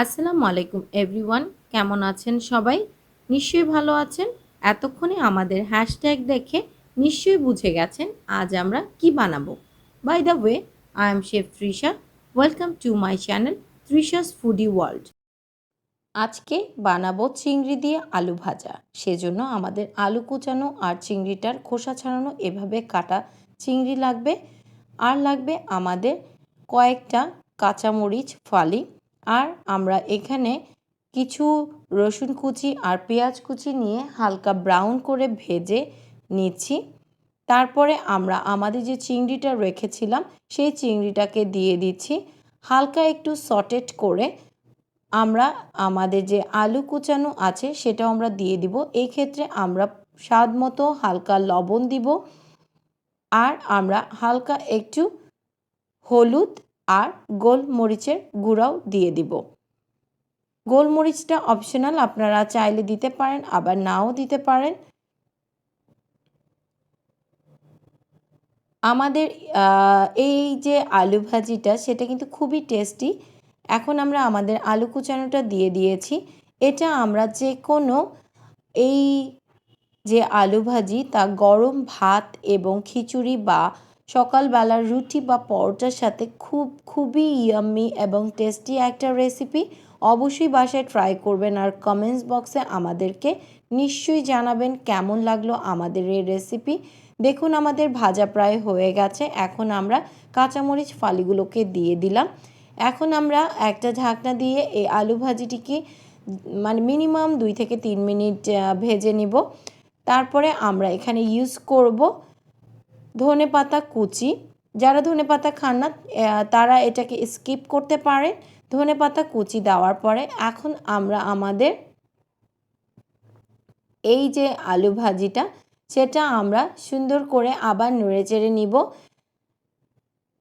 আসসালামু আলাইকুম এভরিওয়ান, কেমন আছেন সবাই? নিশ্চয়ই ভালো আছেন। এতক্ষণে আমাদের হ্যাশট্যাগ দেখে নিশ্চয়ই বুঝে গেছেন আজ আমরা কি বানাবো। By the way, I am chef Trisha. Welcome to my channel Trisha's foodie world. আজকে বানাবো চিংড়ি দিয়ে আলু ভাজা। সেজন্য আমাদের আলু কুচানো আর চিংড়িটার খোসা ছাড়ানো এভাবে কাটা চিংড়ি লাগবে। আর লাগবে আমাদের কয়েকটা কাঁচামরিচ ফালি। আর আমরা এখানে কিছু রসুন কুচি আর পেঁয়াজ কুচি নিয়ে হালকা ব্রাউন করে ভেজে নিচ্ছি। তারপরে আমরা আমাদের যে চিংড়িটা রেখেছিলাম সেই চিংড়িটাকে দিয়ে দিচ্ছি। হালকা একটু সটেট করে আমরা আমাদের যে আলু কুচানো আছে সেটাও আমরা দিয়ে দিব। এই ক্ষেত্রে আমরা স্বাদ মতো হালকা লবণ দিব। আর আমরা হালকা একটু হলুদ আর গোলমরিচের গুঁড়াও দিয়ে দিব। গোলমরিচটা অপশনাল, আপনারা চাইলে দিতে পারেন আবার নাও দিতে পারেন। আমাদের এই যে আলু ভাজিটা সেটা কিন্তু খুবই টেস্টি। এখন আমরা আমাদের আলু কুচানোটা দিয়ে দিয়েছি। এটা আমরা যে কোনো এই যে আলু ভাজি তা গরম ভাত এবং খিচুড়ি বা সকালবেলার রুটি বা পরোটার সাথে খুবই ইয়াম্মি এবং টেস্টি একটা রেসিপি। অবশ্যই বাসায় ট্রাই করবেন আর কমেন্টস বক্সে আমাদেরকে নিশ্চয়ই জানাবেন কেমন লাগলো আমাদের এই রেসিপি। দেখুন আমাদের ভাজা প্রায় হয়ে গেছে। এখন আমরা কাঁচামরিচ ফালিগুলোকে দিয়ে দিলাম। এখন আমরা একটা ঢাকনা দিয়ে এই আলু ভাজিটিকে মিনিমাম 2 থেকে 3 মিনিট ভেজে নিব। তারপরে আমরা এখানে ইউজ করব ধনেপাতা কুচি। যারা ধনেপাতা খান না তারা এটাকে স্কিপ করতে পারে। ধনেপাতা কুচি দেওয়ার পরে এখন আমরা আমাদের এই যে আলু ভাজিটা সেটা আমরা সুন্দর করে আবার নেড়েচেড়ে নিব।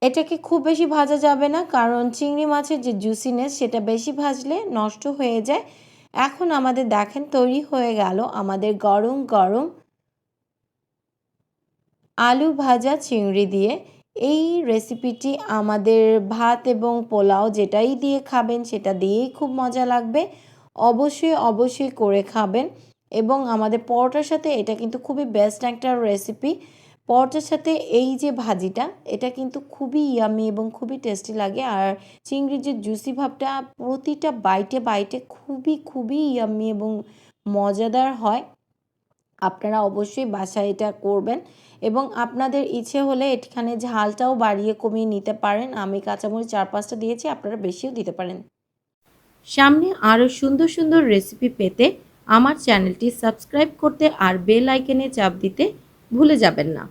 এটাকে খুব বেশি ভাজা যাবে না, কারণ চিংড়ি মাছের যে জুসিনেস সেটা বেশি ভাজলে নষ্ট হয়ে যায়। এখন আমাদের দেখেন তৈরি হয়ে গেল আমাদের গরম গরম আলু ভাজা চিংড়ি দিয়ে। এই রেসিপিটি আমাদের ভাত এবং পোলাও যেটাই দিয়ে খাবেন সেটা দিয়েই খুব মজা লাগবে। অবশ্যই করে খাবেন। এবং আমাদের পরোটার সাথে এটা কিন্তু খুবই বেস্ট একটা রেসিপি। পরোটার সাথে এই যে ভাজিটা এটা কিন্তু খুবই ইয়ামি এবং খুবই টেস্টি লাগে। আর চিংড়ির যে জুসি ভাবটা প্রতিটা বাইটে খুবই ইয়ামি এবং মজাদার হয়। আপনারা অবশ্যই বাসায় এটা করবেন এবং আপনাদের ইচ্ছে হলে এখানে ঝালটাও বাড়িয়ে কমিয়ে নিতে পারেন। আমি কাঁচামরিচ 4-5টা দিয়েছি, আপনারা বেশিও দিতে পারেন। সামনে আরও সুন্দর সুন্দর রেসিপি পেতে আমার চ্যানেলটি সাবস্ক্রাইব করতে আর বেল আইকনে চাপ দিতে ভুলে যাবেন না।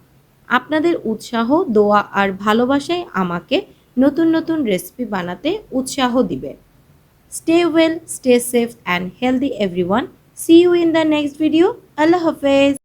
আপনাদের উৎসাহ, দোয়া আর ভালোবাসাই আমাকে নতুন নতুন রেসিপি বানাতে উৎসাহ দিবে। Stay well, stay safe and healthy everyone. See you in the next video. Allah Hafiz.